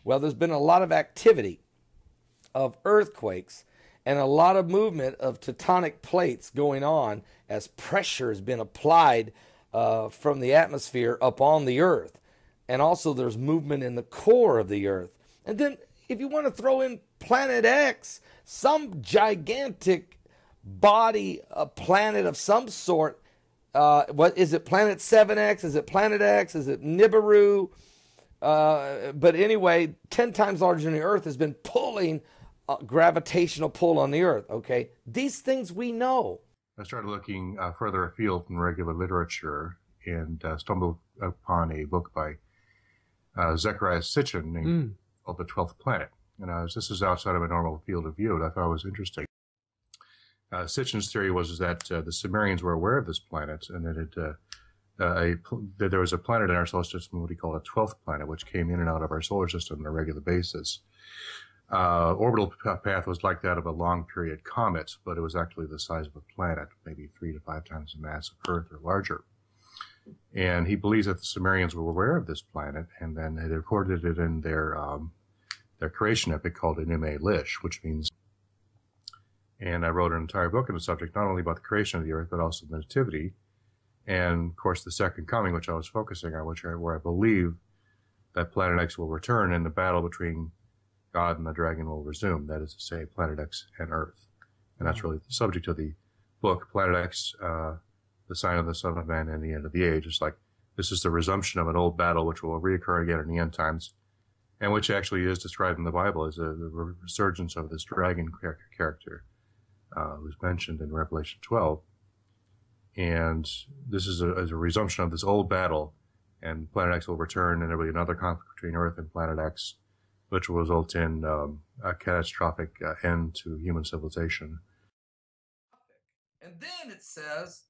Well, there's been a lot of activity of earthquakes and a lot of movement of tectonic plates going on as pressure has been applied from the atmosphere upon the earth. And also there's movement in the core of the earth. And then if you want to throw in Planet X, some gigantic body, a planet of some sort, what is it, Planet 7X? Is it Planet X? Is it Nibiru? But anyway, 10 times larger than the earth has been pulling gravitational pull on the earth, okay? These things we know. I started looking further afield from regular literature and stumbled upon a book by Zecharia Sitchin named called The 12th Planet. And this is outside of a normal field of view, and I thought it was interesting. Sitchin's theory was that the Sumerians were aware of this planet, and that that there was a planet in our solar system, what he called a 12th planet, which came in and out of our solar system on a regular basis. Orbital path was like that of a long period comet, but it was actually the size of a planet, maybe 3 to 5 times the mass of Earth or larger. And he believes that the Sumerians were aware of this planet, and then had recorded it in their creation epic called Enuma Elish, which means. And I wrote an entire book on the subject, not only about the creation of the Earth, but also the Nativity, and of course the Second Coming, which I was focusing on, where I believe that Planet X will return, and the battle between God and the dragon will resume. That is to say, Planet X and Earth, and that's really the subject of the book. Planet X, the sign of the Son of Man, and the end of the age. It's like this is the resumption of an old battle, which will reoccur again in the end times, and which actually is described in the Bible as the resurgence of this dragon character. Was mentioned in Revelation 12. And this is a resumption of this old battle, and Planet X will return, and there will be another conflict between Earth and Planet X, which will result in a catastrophic end to human civilization. And then it says,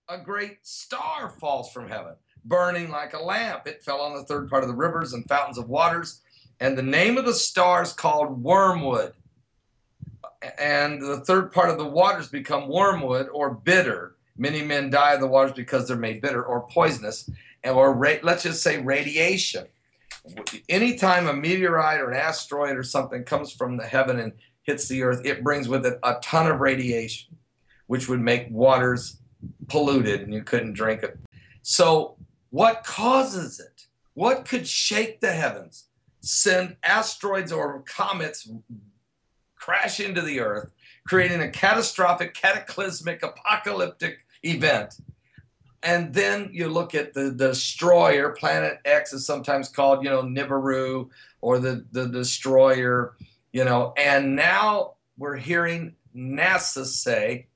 a great star falls from heaven, burning like a lamp. It fell on the third part of the rivers and fountains of waters, and the name of the star is called Wormwood. And the third part of the waters become wormwood or bitter. Many men die of the waters because they're made bitter or poisonous, or let's just say radiation. Anytime a meteorite or an asteroid or something comes from the heaven and hits the earth, it brings with it a ton of radiation, which would make waters polluted and you couldn't drink it. So what causes it? What could shake the heavens? Send asteroids or comets crash into the earth, creating a catastrophic, cataclysmic, apocalyptic event. And then you look at the destroyer. Planet X is sometimes called, Nibiru, or the destroyer, and now we're hearing NASA say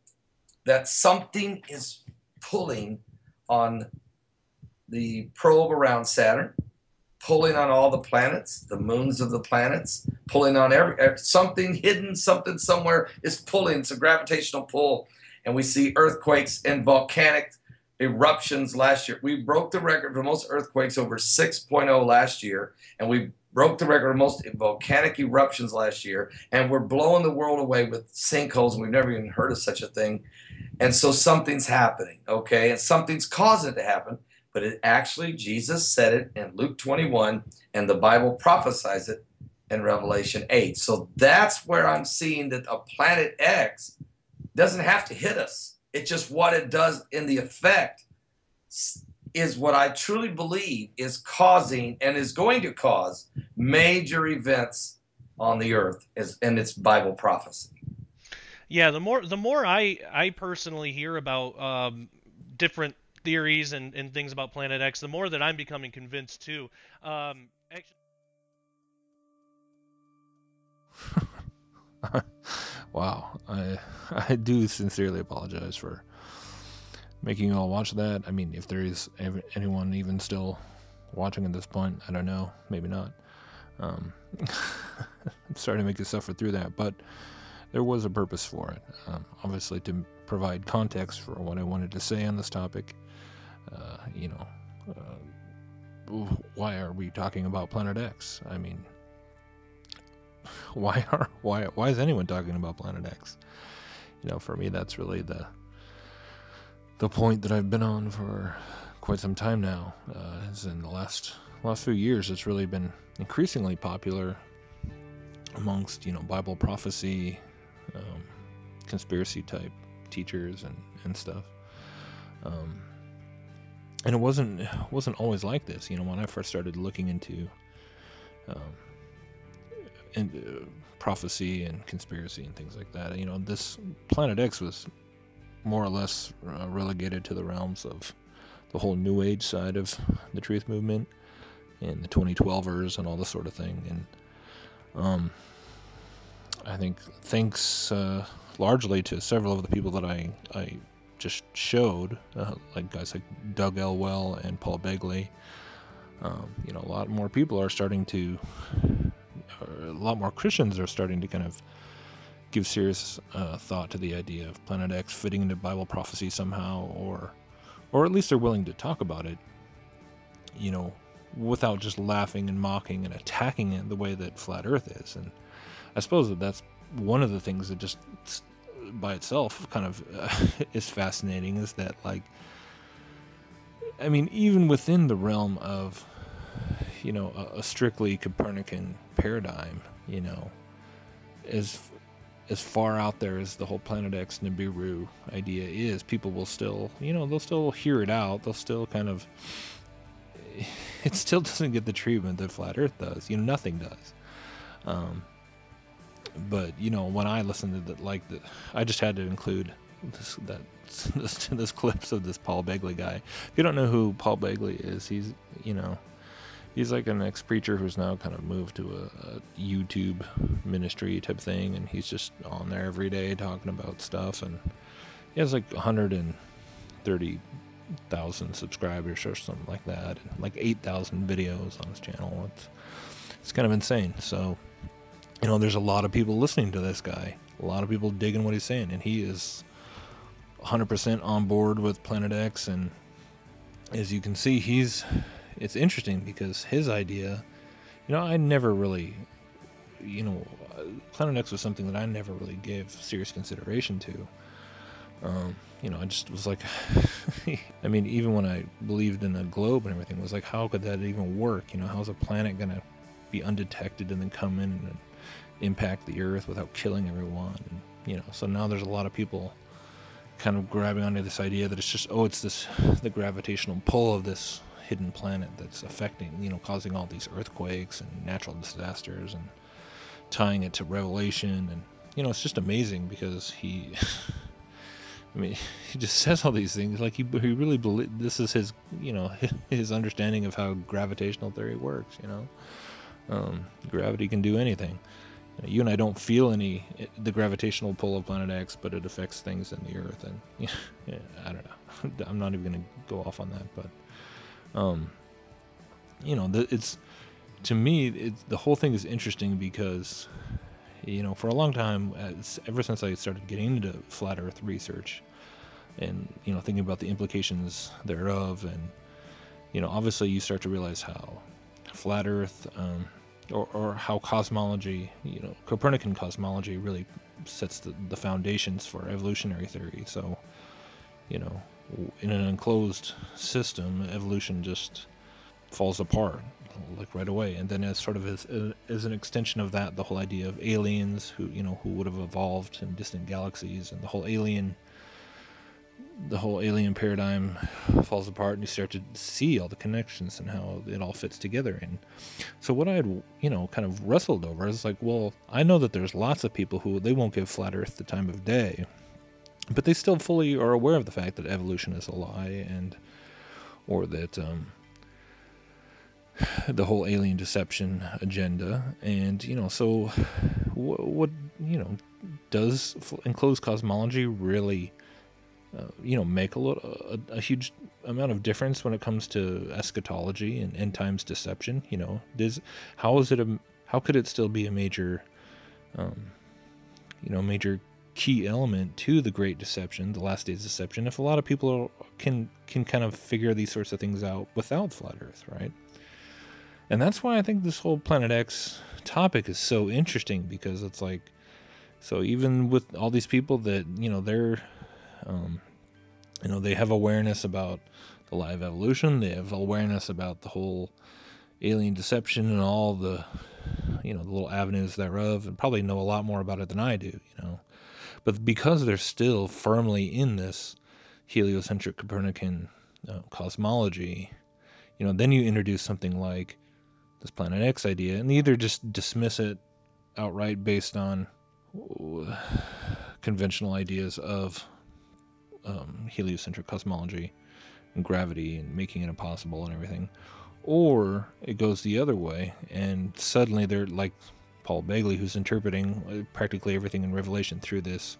that something is pulling on the probe around Saturn, pulling on all the planets, the moons of the planets, pulling on something hidden, something somewhere is pulling. It's a gravitational pull. And we see earthquakes and volcanic eruptions last year. We broke the record for most earthquakes over 6.0 last year, and we broke the record for most volcanic eruptions last year, and we're blowing the world away with sinkholes, and we've never even heard of such a thing. And so something's happening, okay? And something's causing it to happen. But it actually, Jesus said it in Luke 21, and the Bible prophesies it in Revelation 8. So that's where I'm seeing that a Planet X doesn't have to hit us. It's just what it does in the effect is what I truly believe is causing and is going to cause major events on the earth, and it's Bible prophecy. Yeah, the more I personally hear about different theories and things about Planet X, the more that I'm becoming convinced too. Wow, I do sincerely apologize for making you all watch that. I mean, if there is anyone even still watching at this point, I don't know, maybe not. I'm sorry to make you suffer through that, but there was a purpose for it. Obviously to provide context for what I wanted to say on this topic. Why are we talking about Planet X? I mean, why is anyone talking about Planet X? For me, that's really the point that I've been on for quite some time now. As in the last few years, it's really been increasingly popular amongst Bible prophecy, conspiracy type teachers and stuff. And it wasn't always like this. When I first started looking into prophecy and conspiracy and things like that, this Planet X was more or less relegated to the realms of the whole New Age side of the truth movement and the 2012ers and all this sort of thing. And I think thanks largely to several of the people that I just showed, like guys like Doug Elwell and Paul Begley, a lot more people are starting to, or a lot more Christians are starting to kind of give serious thought to the idea of Planet X fitting into Bible prophecy somehow, or at least they're willing to talk about it, without just laughing and mocking and attacking it the way that Flat Earth is. And I suppose that's one of the things that just by itself kind of is fascinating, is that, like, I mean, even within the realm of a strictly Copernican paradigm, as far out there as the whole Planet X Nibiru idea is, people will still, they'll still hear it out. They'll still kind of, it still doesn't get the treatment that Flat Earth does. Nothing does. But when I listened to that, I just had to include this clips of this Paul Begley guy. If you don't know who Paul Begley is, he's like an ex-preacher who's now kind of moved to a YouTube ministry type thing, and he's just on there every day talking about stuff, and he has like 130,000 subscribers or something like that, and like 8,000 videos on his channel. It's kind of insane. So there's a lot of people listening to this guy, a lot of people digging what he's saying, and he is 100% on board with Planet X. And as you can see, it's interesting because his idea, I never really, Planet X was something that I never really gave serious consideration to. I just was like, I mean, even when I believed in a globe and everything, it was like, how could that even work? How's a planet going to be undetected and then come in and impact the Earth without killing everyone? And, so now there's a lot of people kind of grabbing onto this idea that it's just, it's the gravitational pull of this hidden planet that's affecting, causing all these earthquakes and natural disasters, and tying it to Revelation. And, it's just amazing because he just says all these things like he really believes this is his, his understanding of how gravitational theory works. Gravity can do anything. You and I don't feel the gravitational pull of Planet X, but it affects things in the Earth. And I don't know. I'm not even going to go off on that, but it's, to me, the whole thing is interesting because, for a long time, ever since I started getting into flat Earth research and, thinking about the implications thereof, and, obviously you start to realize how flat Earth, or how cosmology, Copernican cosmology really sets the foundations for evolutionary theory. So, in an enclosed system, evolution just falls apart like right away. And then as sort of as an extension of that, the whole idea of aliens who would have evolved in distant galaxies, and the whole alien paradigm falls apart, and you start to see all the connections and how it all fits together. And so what I had, kind of wrestled over is like, well, I know that there's lots of people who they won't give flat Earth the time of day, but they still fully are aware of the fact that evolution is a lie, or that the whole alien deception agenda. And so what does enclosed cosmology really make a huge amount of difference when it comes to eschatology and end times deception? How could it still be a major major key element to the great deception, the last days deception, if a lot of people can kind of figure these sorts of things out without flat Earth, right? And that's why I think this whole Planet X topic is so interesting, because it's like, so even with all these people that they're they have awareness about the lie of evolution. They have awareness about the whole alien deception and all the, the little avenues thereof, and probably know a lot more about it than I do, But because they're still firmly in this heliocentric Copernican cosmology, then you introduce something like this Planet X idea, and they either just dismiss it outright based on conventional ideas of heliocentric cosmology and gravity and making it impossible and everything, or it goes the other way, and suddenly they're like Paul Begley, who's interpreting practically everything in Revelation through this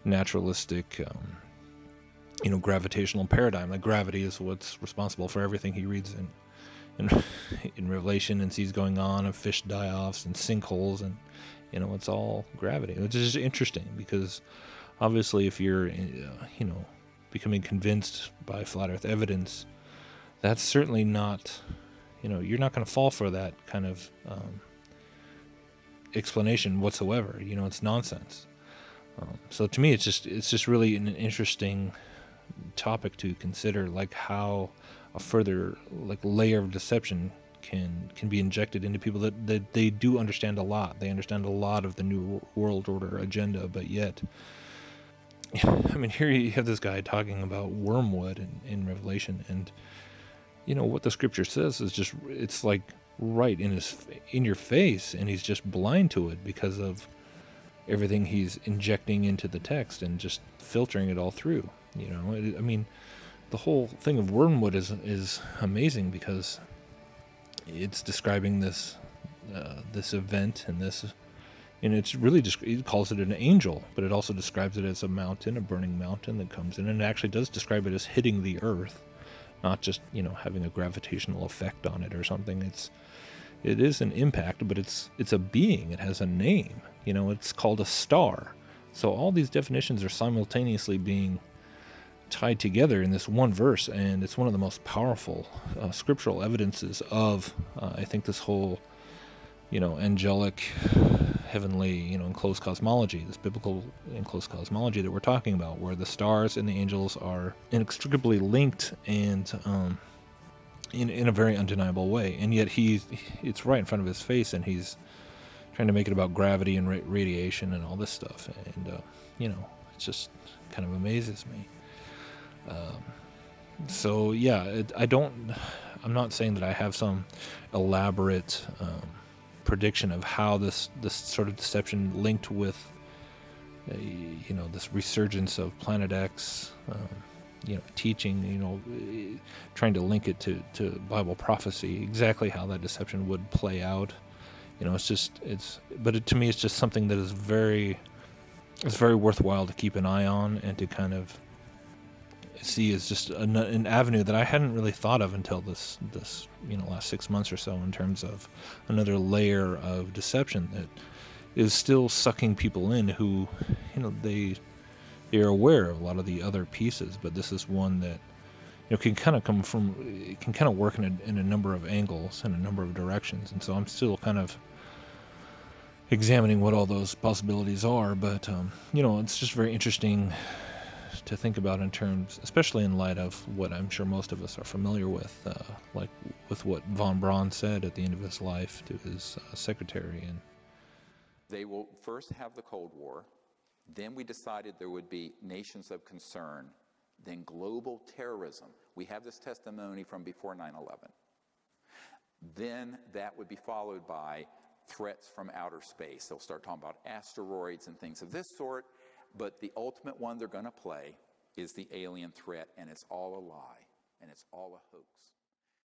naturalistic, gravitational paradigm. Like gravity is what's responsible for everything he reads in Revelation and sees going on, of fish die-offs and sinkholes, and it's all gravity, which is just interesting because obviously if you're becoming convinced by flat earth evidence, that's certainly not, you're not going to fall for that kind of explanation whatsoever. It's nonsense. So to me, it's just really an interesting topic to consider, like how a further layer of deception can be injected into people that they do understand a lot. They understand a lot of the New World Order agenda, but yet, I mean, here you have this guy talking about wormwood in Revelation, and what the scripture says is just, it's like right in your face, and he's just blind to it because of everything he's injecting into the text and just filtering it all through. I mean, the whole thing of wormwood is amazing because it's describing this event, and it's really just, it calls it an angel, but it also describes it as a mountain, a burning mountain that comes in, and it actually does describe it as hitting the earth, not just having a gravitational effect on it or something. It is an impact, but it's a being. It has a name. It's called a star. So all these definitions are simultaneously being tied together in this one verse, and it's one of the most powerful scriptural evidences of I think this whole angelic, heavenly, enclosed cosmology, this biblical enclosed cosmology that we're talking about, where the stars and the angels are inextricably linked and in a very undeniable way. And yet it's right in front of his face, and he's trying to make it about gravity and radiation and all this stuff. And it just kind of amazes me. So yeah, I'm not saying that I have some elaborate prediction of how this sort of deception linked with this resurgence of Planet X, teaching, trying to link it to Bible prophecy, exactly how that deception would play out. To me, it's just something that is very worthwhile to keep an eye on and to kind of see as just an avenue that I hadn't really thought of until this last 6 months or so, in terms of another layer of deception that is still sucking people in who they are aware of a lot of the other pieces, but this is one that can kind of come from, it can kind of work in a number of angles and a number of directions. And so I'm still kind of examining what all those possibilities are, but it's just very interesting to think about in terms, especially in light of what I'm sure most of us are familiar with, like with what von Braun said at the end of his life to his secretary. And they will first have the Cold War, then we decided there would be nations of concern, then global terrorism. We have this testimony from before 9/11. Then that would be followed by threats from outer space. They'll start talking about asteroids and things of this sort. But the ultimate one they're going to play is the alien threat, and it's all a lie, and it's all a hoax.